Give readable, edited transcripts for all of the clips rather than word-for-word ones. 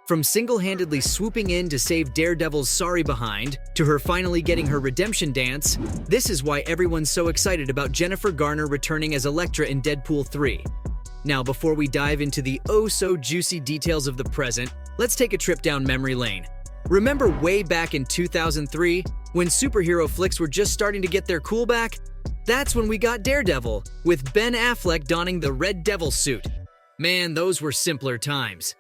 From single-handedly swooping in to save Daredevil's sorry behind, to her finally getting her redemption dance, this is why everyone's so excited about Jennifer Garner returning as Elektra in Deadpool 3. Now, before we dive into the oh-so-juicy details of the present, let's take a trip down memory lane. Remember way back in 2003, when superhero flicks were just starting to get their cool back? That's when we got Daredevil, with Ben Affleck donning the Red Devil suit. Man, those were simpler times.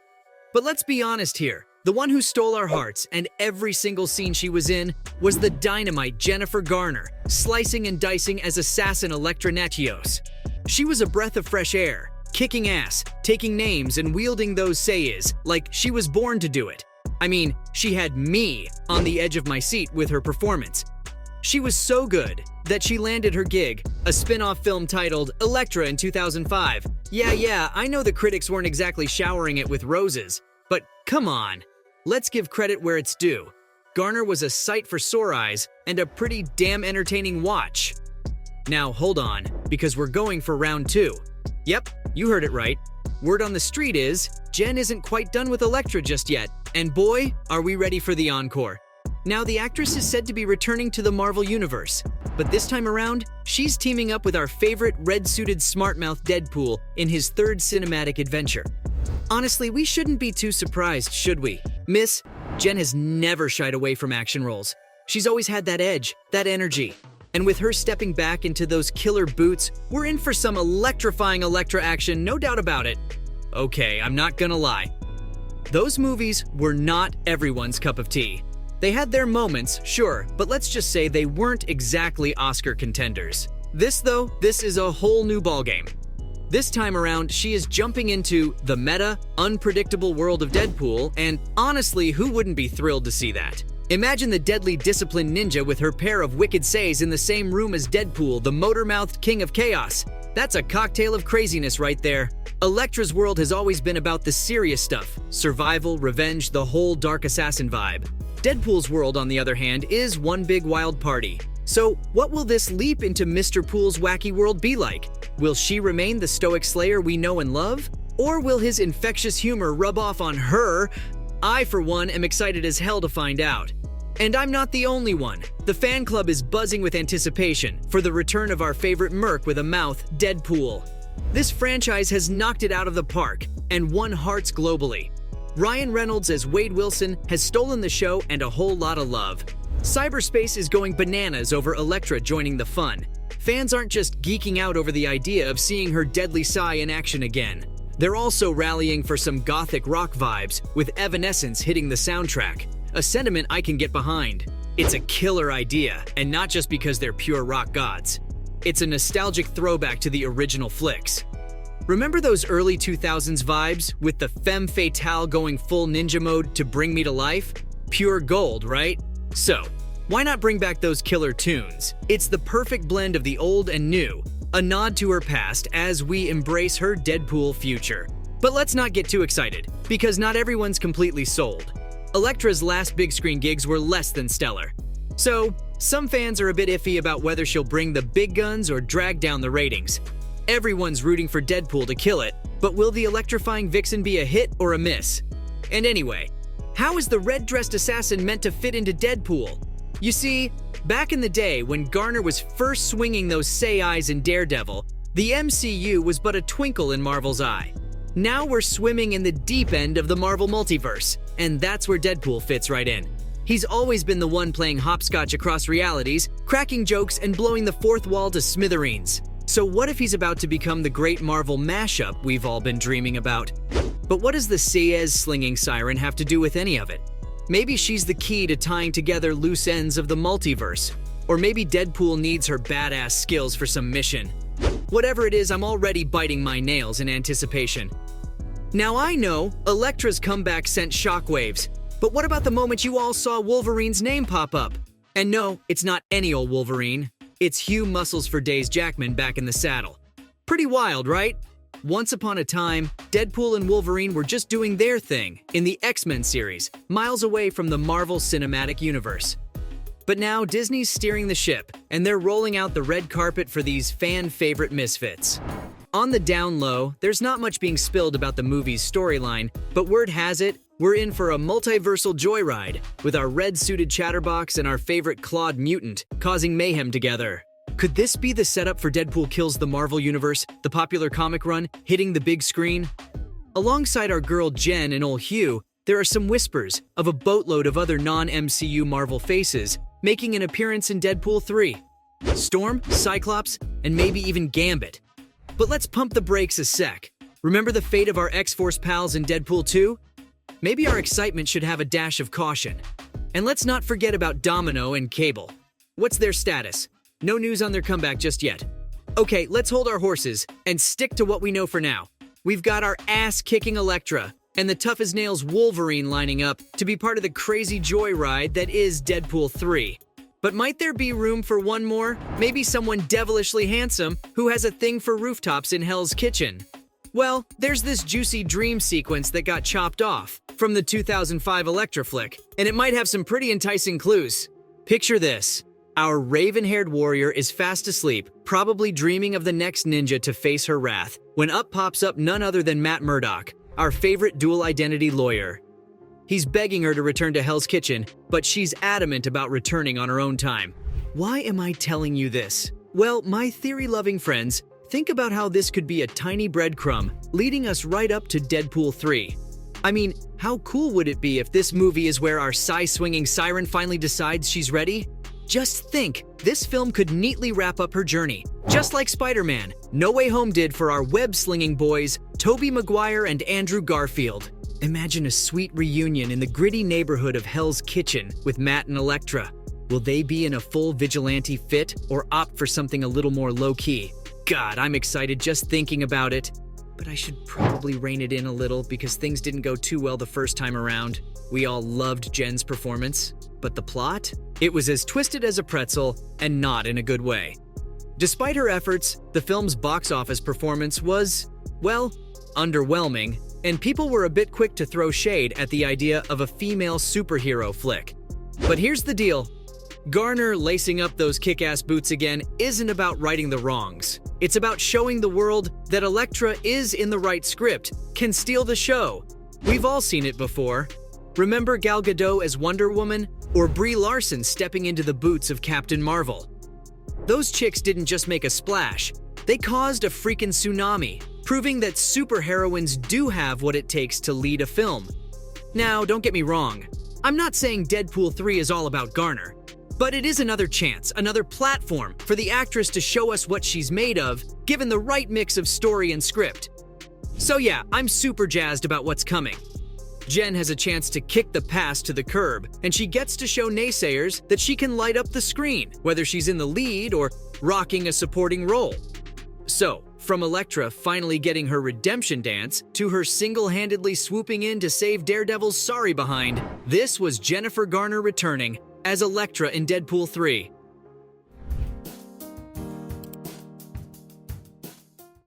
But let's be honest here, the one who stole our hearts and every single scene she was in was the dynamite Jennifer Garner, slicing and dicing as assassin Elektra Natchios. She was a breath of fresh air, kicking ass, taking names, and wielding those sayas like she was born to do it. I mean, she had me on the edge of my seat with her performance. She was so good that she landed her gig, a spin-off film titled Elektra in 2005. Yeah, I know the critics weren't exactly showering it with roses, but come on, let's give credit where it's due. Garner was a sight for sore eyes and a pretty damn entertaining watch. Now hold on, because we're going for round 2. Yep, you heard it right. Word on the street is, Jen isn't quite done with Elektra just yet, and boy, are we ready for the encore. Now, the actress is said to be returning to the Marvel Universe, but this time around, she's teaming up with our favorite red-suited smartmouth Deadpool in his third cinematic adventure. Honestly, we shouldn't be too surprised, should we? Miss, Jen has never shied away from action roles. She's always had that edge, that energy. And with her stepping back into those killer boots, we're in for some electrifying Elektra action, no doubt about it. Okay, I'm not gonna lie. Those movies were not everyone's cup of tea. They had their moments, sure, but let's just say they weren't exactly Oscar contenders. This is a whole new ballgame. This time around, she is jumping into the meta, unpredictable world of Deadpool, and honestly, who wouldn't be thrilled to see that? Imagine the deadly disciplined ninja with her pair of wicked says in the same room as Deadpool, the motor-mouthed king of chaos. That's a cocktail of craziness right there. Elektra's world has always been about the serious stuff, survival, revenge, the whole dark assassin vibe. Deadpool's world, on the other hand, is one big wild party. So, what will this leap into Mr. Pool's wacky world be like? Will she remain the stoic slayer we know and love? Or will his infectious humor rub off on her? I, for one, am excited as hell to find out. And I'm not the only one. The fan club is buzzing with anticipation for the return of our favorite merc with a mouth, Deadpool. This franchise has knocked it out of the park and won hearts globally. Ryan Reynolds as Wade Wilson has stolen the show and a whole lot of love. Cyberspace is going bananas over Elektra joining the fun. Fans aren't just geeking out over the idea of seeing her deadly sigh in action again. They're also rallying for some gothic rock vibes, with Evanescence hitting the soundtrack, a sentiment I can get behind. It's a killer idea, and not just because they're pure rock gods. It's a nostalgic throwback to the original flicks. Remember those early 2000s vibes, with the femme fatale going full ninja mode to bring me to life? Pure gold, right? So, why not bring back those killer tunes? It's the perfect blend of the old and new, a nod to her past as we embrace her Deadpool future. But let's not get too excited, because not everyone's completely sold. Elektra's last big screen gigs were less than stellar. So, some fans are a bit iffy about whether she'll bring the big guns or drag down the ratings. Everyone's rooting for Deadpool to kill it, but will the electrifying vixen be a hit or a miss? And anyway, how is the red-dressed assassin meant to fit into Deadpool? You see, back in the day when Garner was first swinging those say-eyes in Daredevil, the MCU was but a twinkle in Marvel's eye. Now we're swimming in the deep end of the Marvel multiverse, and that's where Deadpool fits right in. He's always been the one playing hopscotch across realities, cracking jokes and blowing the fourth wall to smithereens. So what if he's about to become the great Marvel mashup we've all been dreaming about? But what does the Sayez-slinging siren have to do with any of it? Maybe she's the key to tying together loose ends of the multiverse. Or maybe Deadpool needs her badass skills for some mission. Whatever it is, I'm already biting my nails in anticipation. Now I know Elektra's comeback sent shockwaves, but what about the moment you all saw Wolverine's name pop up? And no, it's not any old Wolverine. It's Hugh Muscles for Days Jackman back in the saddle. Pretty wild, right? Once upon a time, Deadpool and Wolverine were just doing their thing in the X-Men series, miles away from the Marvel Cinematic Universe. But now Disney's steering the ship, and they're rolling out the red carpet for these fan-favorite misfits. On the down low, there's not much being spilled about the movie's storyline, but word has it, we're in for a multiversal joyride, with our red-suited chatterbox and our favorite clawed mutant causing mayhem together. Could this be the setup for Deadpool Kills the Marvel Universe, the popular comic run, hitting the big screen? Alongside our girl Jen and old Hugh, there are some whispers of a boatload of other non-MCU Marvel faces making an appearance in Deadpool 3. Storm, Cyclops, and maybe even Gambit. But let's pump the brakes a sec. Remember the fate of our X-Force pals in Deadpool 2? Maybe our excitement should have a dash of caution. And let's not forget about Domino and Cable. What's their status? No news on their comeback just yet. Okay, let's hold our horses and stick to what we know for now. We've got our ass-kicking Elektra and the tough-as-nails Wolverine lining up to be part of the crazy joyride that is Deadpool 3. But might there be room for one more? Maybe someone devilishly handsome who has a thing for rooftops in Hell's Kitchen? Well, there's this juicy dream sequence that got chopped off from the 2005 Elektra flick, and it might have some pretty enticing clues. Picture this. Our raven-haired warrior is fast asleep, probably dreaming of the next ninja to face her wrath, when up pops up none other than Matt Murdock, our favorite dual-identity lawyer. He's begging her to return to Hell's Kitchen, but she's adamant about returning on her own time. Why am I telling you this? Well, my theory-loving friends, think about how this could be a tiny breadcrumb leading us right up to Deadpool 3. I mean, how cool would it be if this movie is where our sigh-swinging siren finally decides she's ready? Just think, this film could neatly wrap up her journey, just like Spider-Man, No Way Home did for our web-slinging boys, Tobey Maguire and Andrew Garfield. Imagine a sweet reunion in the gritty neighborhood of Hell's Kitchen with Matt and Elektra. Will they be in a full vigilante fit or opt for something a little more low-key? God, I'm excited just thinking about it. But I should probably rein it in a little because things didn't go too well the first time around. We all loved Jen's performance. But the plot? It was as twisted as a pretzel, and not in a good way. Despite her efforts, the film's box office performance was, well, underwhelming, and people were a bit quick to throw shade at the idea of a female superhero flick. But here's the deal. Garner lacing up those kick-ass boots again isn't about righting the wrongs. It's about showing the world that Elektra is in the right script, can steal the show. We've all seen it before. Remember Gal Gadot as Wonder Woman? Or Brie Larson stepping into the boots of Captain Marvel? Those chicks didn't just make a splash. They caused a freaking tsunami, proving that superheroines do have what it takes to lead a film. Now, don't get me wrong. I'm not saying Deadpool 3 is all about Garner. But it is another chance, another platform for the actress to show us what she's made of, given the right mix of story and script. So yeah, I'm super jazzed about what's coming. Jen has a chance to kick the past to the curb, and she gets to show naysayers that she can light up the screen, whether she's in the lead or rocking a supporting role. So, from Elektra finally getting her redemption dance to her single-handedly swooping in to save Daredevil's sorry behind, this was Jennifer Garner returning as Elektra in Deadpool 3.